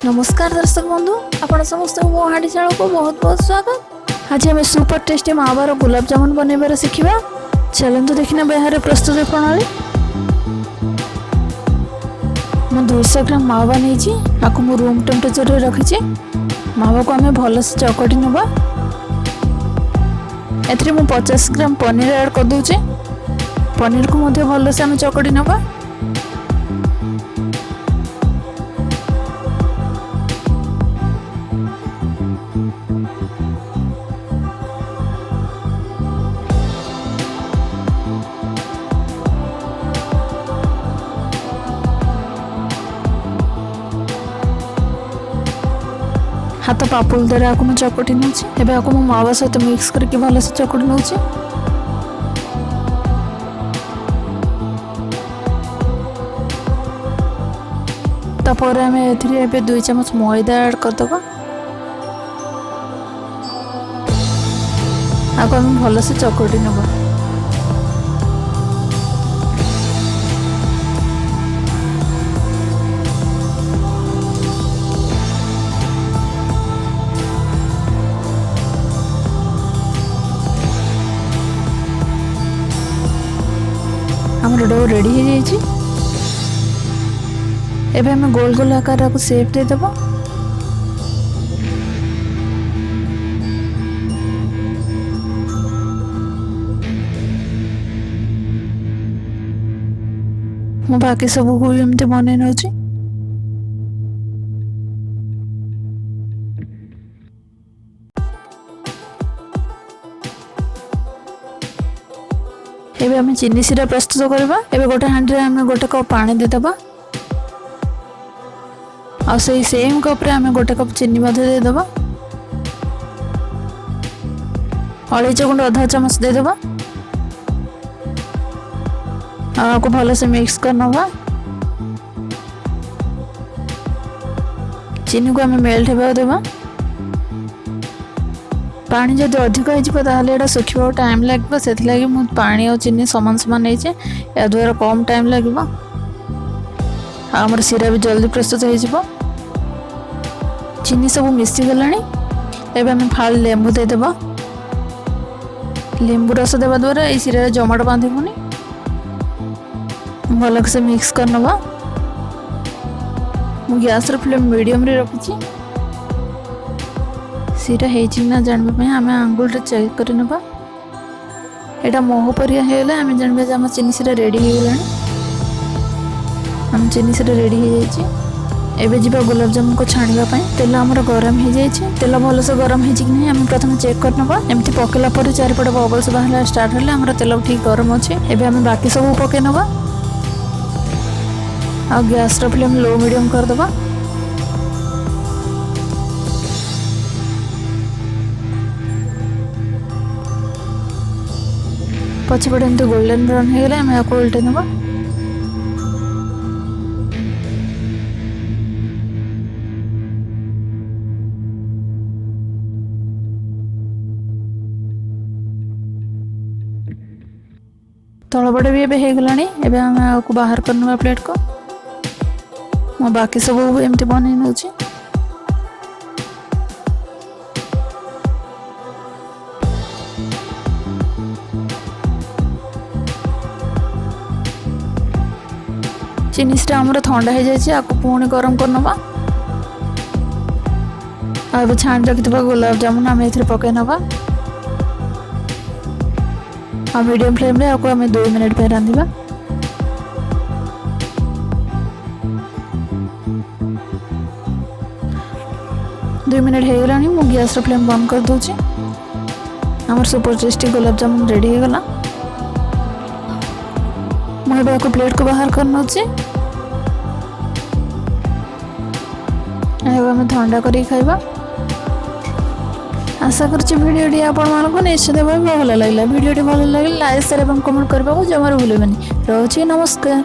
नमस्कार दर्शक बंधु आपण समस्त मो हाड़ीशाल को बहुत बहुत स्वागत। आज आम सुपर टेस्टी मावार गुलाब जामुन बनइबार शिखा। चलते देखना बाहर प्रस्तुत प्रणाली। मैं 200 ग्राम मावा नहीं आपको मु रूम टेम्परेचर रखी। मावा को आम भलसे चकटी नवा। एथरे मु 50 ग्राम पनीर ऐड कर दूचे। पनीर को मध्य भलसे आम चकटी नवा। हाथ पापुल द्वारा आपको मैं चकटी नौची। एबे आपको मो मावा सहित मिक्स करके भलसे चकटी नौची। तापर आम ए 2 चम्मच मैदा ऐड करदबा। आपको आम भलसे चकटी नबा। हमर डो रेडी हो जाइए। एबे हमें गोल गोल आकार को शेप दे देबो। मु बाकी सब को भी एमते बने नउची। एबे हमें चीनी सिरा प्रस्तुत करबा। एबे गोटे हांडी रे हमें गोटे कप पानी दे देबा। आ सही सेम कप रे हमें गोटे कप चीनी मध्य दे देबा। अलैची गुंड आधा चम्मच दे देबा। आपको भलो से मिक्स करनबा। चीनी को हमें मेल्ट हेबा देबा। पानी जब अधिक हो सुखा टाइम लगे से पानी और चीनी सामान सामान नहीं या द्वारा कम टाइम लगे। आमर सीरा भी जल्दी प्रस्तुत हो। चीनी सब मिसी गला। एवं आम फाल लेंबू देदेव। लेंबू रस देवा द्वारा ये सीरा जमाट बांधबनी। भल से मिक्स करनबा। मु गैस फ्लेम मीडियम रे रखी। सीरा है जानबे आम आंगुल रे चेक कर नबा। एटा मोह परिया हेले आम जानबे आम चीनी सीरा रेडी हो गलानी। आम चीनी सीरा रेडी हो जाइए। एबे जीवा गुलाब जामुन को छाणिबा पई। तेल हमर गरम हो जाइए। तेल भल से गरम हो कि नहीं आम प्रथम चेक कर नबा। एमती पकेला पर चारिपट बबल्स बाहर स्टार्ट हेले हमर तेल ठीक गरम अच्छे। एबे आम बाकी सब पके नबा। आ गैस रो फ्लेम लो मीडियम कर दबा। पछपटे एमती गोल्डन ब्राउन हो गले आम आपको उल्टे नबा। तलपटे भी एबे हो गलानी। एबे आम आपको बाहर करनबा प्लेट को। मो बाकी सब एमती बनै नउची। चीनी सीरा आमर ठंडा हो जाए। आपको पुणी गरम करनबा। अब छाणी रखि गुलाब जामुन आम ए पकई नबा। आ मीडियम फ्लेम रे आपको आम 2 मिनट पे रांधिबा। दो मिनट हो गलानी। मु गैस रो फ्लेम बंद कर दूची। हमर super tasty gulab jamun ready हो गला। मुझे आपको प्लेट को बाहर करना अच्छे। आम ठंडा कर खाइबा। आशा करुँच भिडियोटी आपको निश्चित भाव भल लगे। भिडियोटी भल लगे लाइक शेयर और कमेंट करने को जमार भूलबेनि। रहुछि नमस्कार।